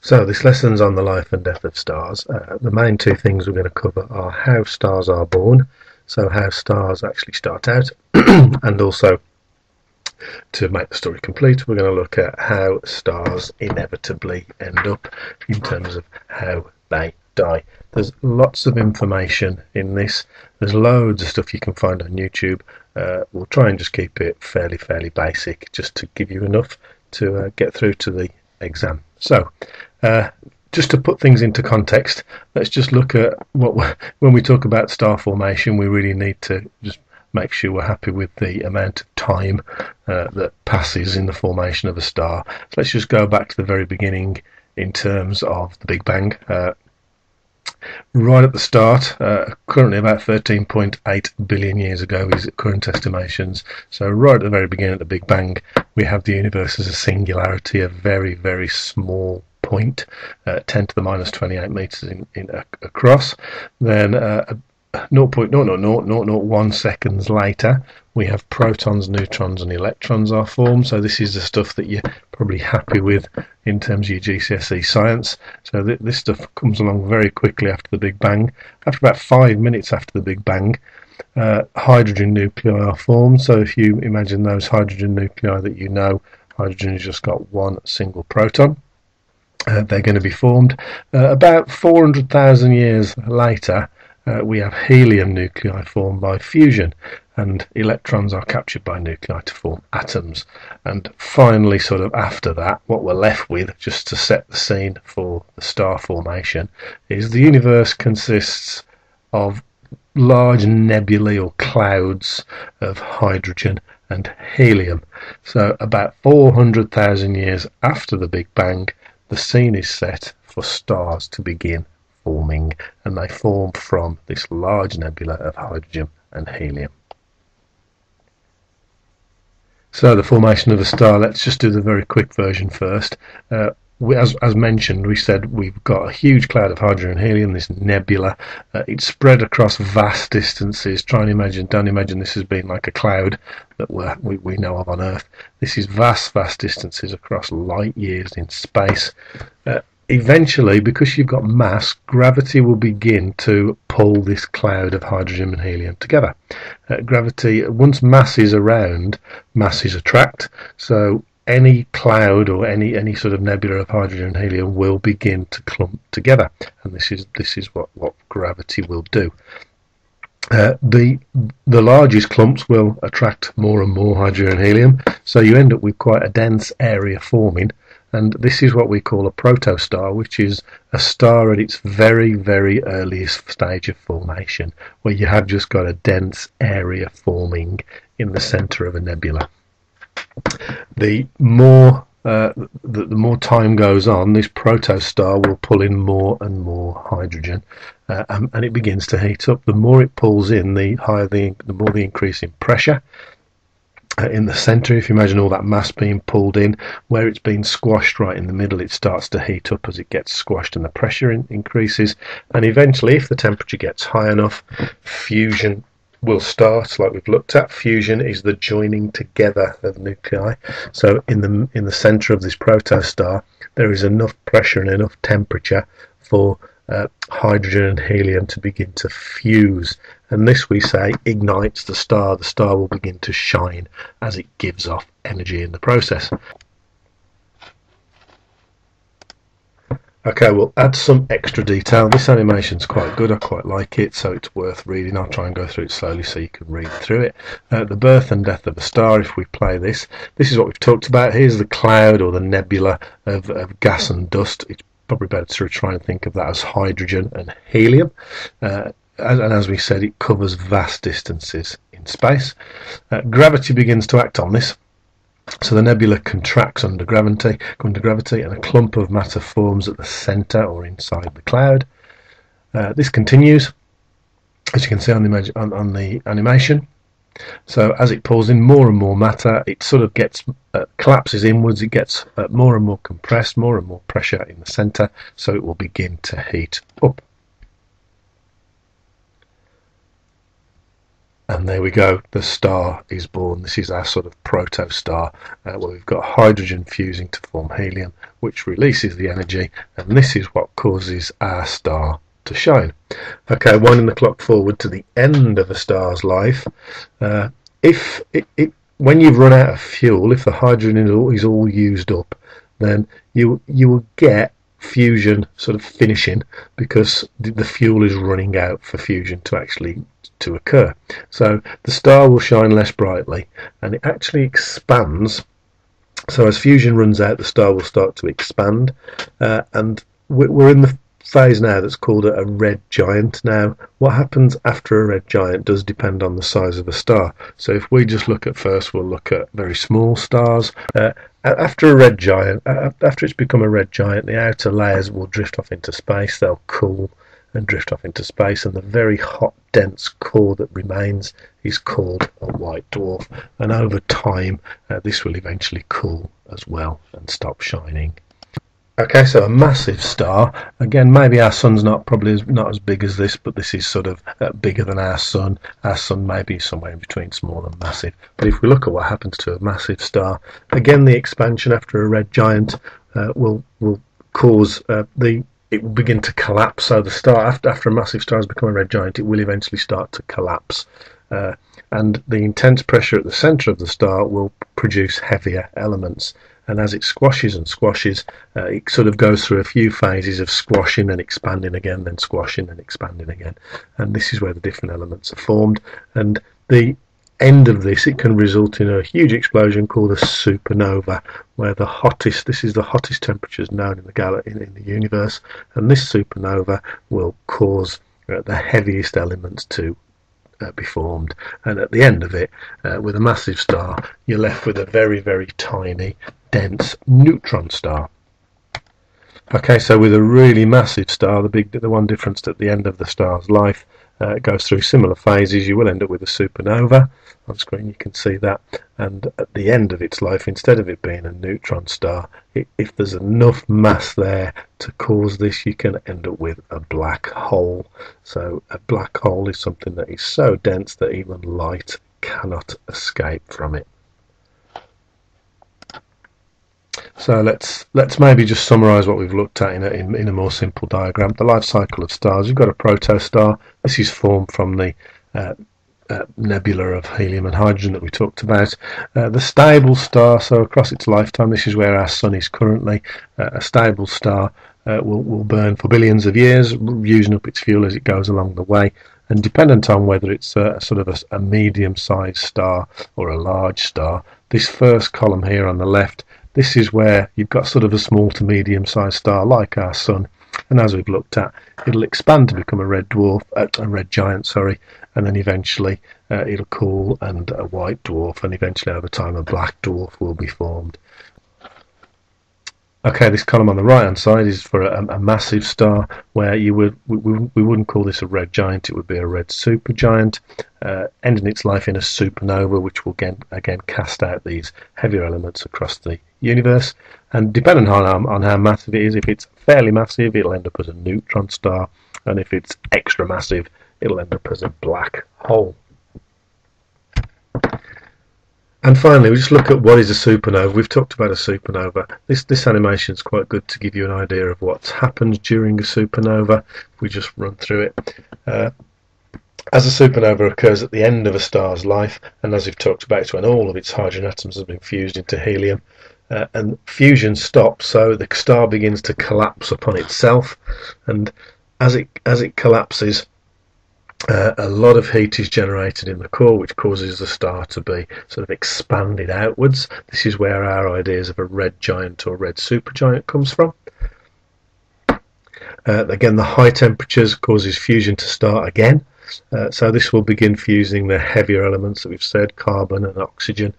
So this lesson's on the life and death of stars. The main two things we're going to cover are how stars are born, so how stars actually start out, and also, to make the story complete, we're going to look at how stars inevitably end up in terms of how they die. There's lots of information in this. There's loads of stuff you can find on YouTube. We'll try and just keep it fairly basic, just to give you enough to get through to the exam. So just to put things into context, let's just look at when we talk about star formation, we really need to just make sure we're happy with the amount of time that passes in the formation of a star. So let's just go back to the very beginning in terms of the Big Bang. Right at the start, currently about 13.8 billion years ago is current estimations. So right at the very beginning of the Big Bang, we have the universe as a singularity, a very small point, 10 to the minus 28 meters across. Then 0.0001 seconds later, we have protons, neutrons and electrons are formed. So this is the stuff that you're probably happy with in terms of your GCSE science. So this stuff comes along very quickly after the Big Bang. After about 5 minutes after the Big Bang, hydrogen nuclei are formed. So if you imagine those hydrogen nuclei that you know, hydrogen has just got one single proton. They're going to be formed. About 400,000 years later, we have helium nuclei formed by fusion, and electrons are captured by nuclei to form atoms. And finally, sort of after that, what we're left with, just to set the scene for the star formation, is the universe consists of large nebulae or clouds of hydrogen and helium. So about 400,000 years after the Big Bang, the scene is set for stars to begin forming, and they form from this large nebula of hydrogen and helium. So the formation of a star, let's just do the very quick version first. As mentioned, we said we've got a huge cloud of hydrogen and helium, this nebula. It's spread across vast distances. Don't imagine this has been like a cloud that we know of on Earth. This is vast distances across light years in space. Eventually, because you've got mass, gravity will begin to pull this cloud of hydrogen and helium together. Gravity, once mass is around, masses attract. So any cloud or any sort of nebula of hydrogen and helium will begin to clump together, and this is what gravity will do. The largest clumps will attract more and more hydrogen and helium, so you end up with quite a dense area forming. And this is what we call a protostar, which is a star at its very earliest stage of formation, where you have just got a dense area forming in the center of a nebula. The more time goes on, this protostar will pull in more and more hydrogen, and it begins to heat up. The more it pulls in, the more the increase in pressure. In the center, if you imagine all that mass being pulled in, where it's been squashed right in the middle, it starts to heat up as it gets squashed and the pressure increases, and eventually, if the temperature gets high enough, fusion will start. Like we've looked at, fusion is the joining together of nuclei. So in the center of this protostar, there is enough pressure and enough temperature for hydrogen and helium to begin to fuse, and this, we say, ignites the star. The star will begin to shine as it gives off energy in the process. Okay, we'll add some extra detail. This animation's quite good, I quite like it, so it's worth reading. I'll try and go through it slowly so you can read through it. The birth and death of a star, if we play this is what we've talked about. Here's the cloud or the nebula of gas and dust. It's probably better to try and think of that as hydrogen and helium. And as we said, it covers vast distances in space. Gravity begins to act on this. So the nebula contracts under gravity, and a clump of matter forms at the center or inside the cloud. This continues, as you can see on the animation. So as it pulls in more and more matter, it sort of gets collapses inwards. It gets more and more compressed, more and more pressure in the center, so it will begin to heat up. And there we go, the star is born. This is our sort of proto-star, where we've got hydrogen fusing to form helium, which releases the energy, and this is what causes our star to shine. Okay, winding the clock forward to the end of a star's life, if when you've run out of fuel, if the hydrogen is all used up, then you will get fusion sort of finishing, because the fuel is running out for fusion to occur. So the star will shine less brightly, and it actually expands. So as fusion runs out, the star will start to expand, and we're in the phase now that's called a red giant. Now, what happens after a red giant does depend on the size of a star. So if we just look at first, we'll look at very small stars. After a red giant, after it's become a red giant, the outer layers will drift off into space. They'll cool and drift off into space, and the very hot, dense core that remains is called a white dwarf. And over time, this will eventually cool as well and stop shining. Okay, so a massive star. Again, maybe our sun's probably not as big as this, but this is sort of bigger than our sun. Our sun may be somewhere in between small and massive. But if we look at what happens to a massive star, again, the expansion after a red giant will cause it will begin to collapse. So the star, after a massive star has become a red giant, it will eventually start to collapse. And the intense pressure at the centre of the star will produce heavier elements. And as it squashes and squashes, it sort of goes through a few phases of squashing and expanding again, then squashing and expanding again. And this is where the different elements are formed. And the end of this, it can result in a huge explosion called a supernova, where this is the hottest temperatures known in the universe. And this supernova will cause the heaviest elements to be formed. And at the end of it, with a massive star, you're left with a very, very tiny, dense neutron star. Okay, so with a really massive star, the one difference at the end of the star's life, it goes through similar phases. You will end up with a supernova. On screen you can see that, and at the end of its life, instead of it being a neutron star, if there's enough mass there to cause this, you can end up with a black hole. So a black hole is something that is so dense that even light cannot escape from it. So let's maybe just summarize what we've looked at in a more simple diagram. The life cycle of stars. You've got a protostar. This is formed from the nebula of helium and hydrogen that we talked about. The stable star, so across its lifetime, this is where our sun is currently. A stable star will burn for billions of years, using up its fuel as it goes along the way. And dependent on whether it's sort of a medium-sized star or a large star, this first column here on the left, this is where you've got sort of a small to medium-sized star like our sun, and as we've looked at, it'll expand to become a red giant, sorry, and then eventually it'll cool and a white dwarf, and eventually over time a black dwarf will be formed. Okay, this column on the right hand side is for a massive star, where we wouldn't call this a red giant, it would be a red supergiant, ending its life in a supernova, which will again cast out these heavier elements across the universe. And depending on how massive it is, if it's fairly massive, it'll end up as a neutron star, and if it's extra massive, it'll end up as a black hole. And finally, we just look at what is a supernova. We've talked about a supernova. This animation is quite good to give you an idea of what's happened during a supernova. If we just run through it. As a supernova occurs at the end of a star's life, and as we've talked about, it's when all of its hydrogen atoms have been fused into helium, and fusion stops, so the star begins to collapse upon itself, and as it collapses, a lot of heat is generated in the core, which causes the star to be sort of expanded outwards. This is where our ideas of a red giant or red supergiant comes from. Again, the high temperatures causes fusion to start again. So this will begin fusing the heavier elements that we've said, carbon and oxygen.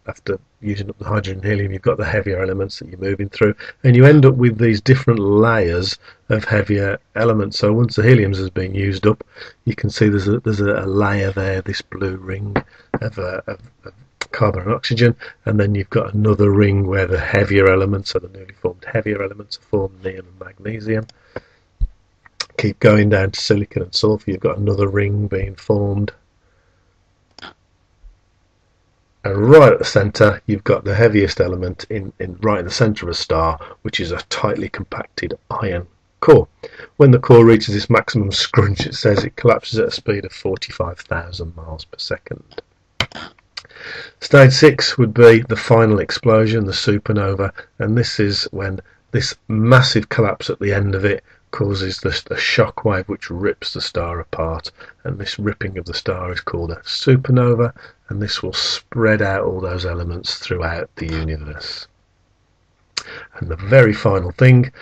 After using up the hydrogen and helium, you've got the heavier elements that you're moving through, and you end up with these different layers of heavier elements. So once the helium has been used up, you can see there's a layer there, this blue ring of carbon and oxygen, and then you've got another ring where the heavier elements, so the newly formed heavier elements, are formed, neon and magnesium. Keep going down to silicon and sulfur, you've got another ring being formed. And right at the centre, you've got the heaviest element right in the centre of a star, which is a tightly compacted iron core. When the core reaches its maximum scrunch, it says it collapses at a speed of 45,000 miles per second. Stage 6 would be the final explosion, the supernova, and this is when this massive collapse at the end of it causes the shock wave which rips the star apart, and this ripping of the star is called a supernova, and this will spread out all those elements throughout the universe. And the very final thing,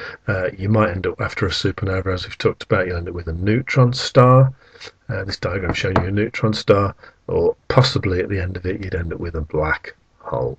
you might end up, after a supernova, as we've talked about, you'll end up with a neutron star. This diagram showing you a neutron star, or possibly at the end of it you'd end up with a black hole.